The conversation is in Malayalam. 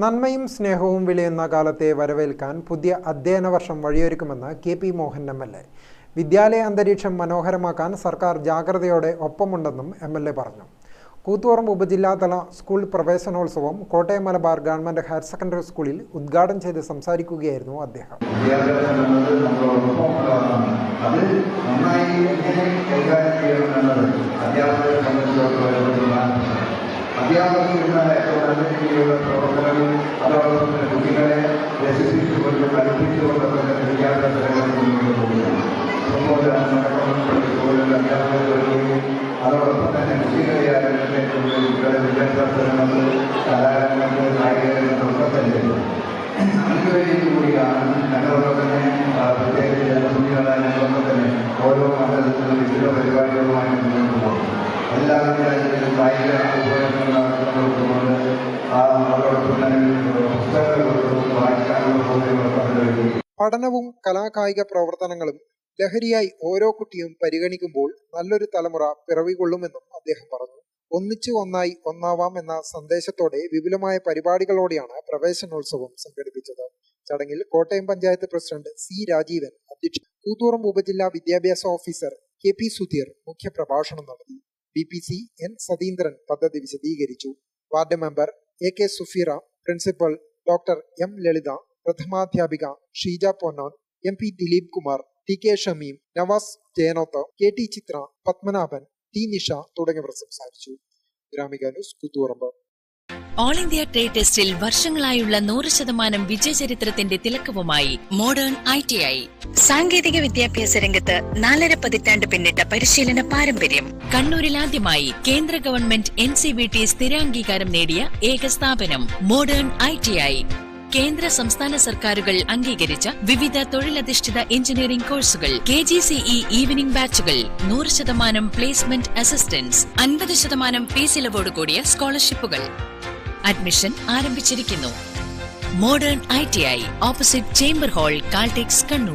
നന്മയും സ്നേഹവും വിളിയുന്ന കാലത്തെ വരവേൽക്കാൻ പുതിയ അധ്യയന വർഷം വഴിയൊരുക്കുമെന്ന് കെ.പി. മോഹൻ എം.എൽ.എ. വിദ്യാലയ അന്തരീക്ഷം മനോഹരമാക്കാൻ സർക്കാർ ജാഗ്രതയോടെ ഒപ്പമുണ്ടെന്നും എം.എൽ.എ. പറഞ്ഞു. കൂത്തുപറമ്പ് ഉപജില്ലാതല സ്കൂൾ പ്രവേശനോത്സവം Kottayam Malabar government higher secondary സ്കൂളിൽ ഉദ്ഘാടനം ചെയ്ത് സംസാരിക്കുകയായിരുന്നു അദ്ദേഹം. അധ്യാപകരുടെ ഏറ്റവും നല്ല രീതിയിലുള്ള പ്രവർത്തനങ്ങൾ അതോടൊപ്പം തന്നെ കുട്ടികളെ രസിപ്പിച്ചുകൊണ്ട് പഠിപ്പിച്ചുകൊണ്ടൊക്കെ വിദ്യാഭ്യാസ രംഗത്ത് മുന്നോട്ട് പോകുകയാണ്. അധ്യാപകർ വരികയും അതോടൊപ്പം തന്നെ കുട്ടികളെ ആരോഗ്യത്തിലേക്ക് കുട്ടികളെ വിദ്യാഭ്യാസ രംഗത്ത് കലാരംഗത്ത് കായിക രംഗത്തൊക്കെ തന്നെ അതിനുവേണ്ടി കൂടിയാണ് ഞങ്ങളൊക്കെ തന്നെ പ്രത്യേകിച്ച് ജനസംഖ്യകളായ ഞങ്ങളൊക്കെ തന്നെ ഓരോ മണ്ഡലത്തിലും വിവിധ പരിപാടികളുമായി മുന്നോട്ട് പോകും. എല്ലാ വിദ്യാലയത്തിലും കായിക ഉപകരണങ്ങൾ നടത്തുന്നതുകൊണ്ട് അതോടൊപ്പം തന്നെ പുസ്തകങ്ങളും വായിക്കാനുള്ള സൗകര്യങ്ങളൊക്കെ. പഠനവും കലാകായിക പ്രവർത്തനങ്ങളും ലഹരിയായി ഓരോ കുട്ടിയും പരിഗണിക്കുമ്പോൾ നല്ലൊരു തലമുറ പിറവികൊള്ളുമെന്നും അദ്ദേഹം പറഞ്ഞു. ഒന്നിച്ചു ഒന്നായി ഒന്നാവാം എന്ന സന്ദേശത്തോടെ വിപുലമായ പരിപാടികളോടെയാണ് പ്രവേശനോത്സവം സംഘടിപ്പിച്ചത്. ചടങ്ങിൽ കോട്ടയം പഞ്ചായത്ത് പ്രസിഡന്റ് സി രാജീവൻ അധ്യക്ഷത. കൂത്തുപറമ്പ് ഉപജില്ലാ വിദ്യാഭ്യാസ ഓഫീസർ കെ.പി. സുധീർ മുഖ്യപ്രഭാഷണം നടത്തി. ബി.പി.സി. എൻ. സതീന്ദ്രൻ പദ്ധതി വിശദീകരിച്ചു. Ward member A K. Sufeera, principal doctor M. Lalitha, പ്രഥമാധ്യാപിക Sheeja Ponnon, M P. Dileep Kumar, T K. Shameem, Navas Jayanoth, K T. Chithra, Padmanabhan, T. Nisha തുടങ്ങിയവർ സംസാരിച്ചു. Gramika news, Koothuparamba. All India trade ടെസ്റ്റിൽ വർഷങ്ങളായുള്ള 100% വിജയചരിത്രത്തിന്റെ തിലക്കവുമായി മോഡേൺ ITI. സാങ്കേതിക വിദ്യാഭ്യാസ രംഗത്ത് 4.5 പതിറ്റാണ്ട് പിന്നിട്ട പരിശീലന പാരമ്പര്യം. കണ്ണൂരിൽ ആദ്യമായി കേന്ദ്ര ഗവൺമെന്റ് NCVT സ്ഥിരാംഗീകാരം നേടിയ ഏക സ്ഥാപനം മോഡേൺ ITI. കേന്ദ്ര സംസ്ഥാന സർക്കാരുകൾ അംഗീകരിച്ച വിവിധ തൊഴിലധിഷ്ഠിത എഞ്ചിനീയറിംഗ് കോഴ്സുകൾ, KGCE ഈവനിംഗ് ബാച്ചുകൾ, 100% പ്ലേസ്മെന്റ് അസിസ്റ്റൻസ്, 50% ഫീസ് ഇളവോട് കൂടിയ സ്കോളർഷിപ്പുകൾ. അഡ്മിഷൻ ആരംഭിച്ചിരിക്കുന്നു. Modern ITI, opposite chamber hall, Caltex, Kannur.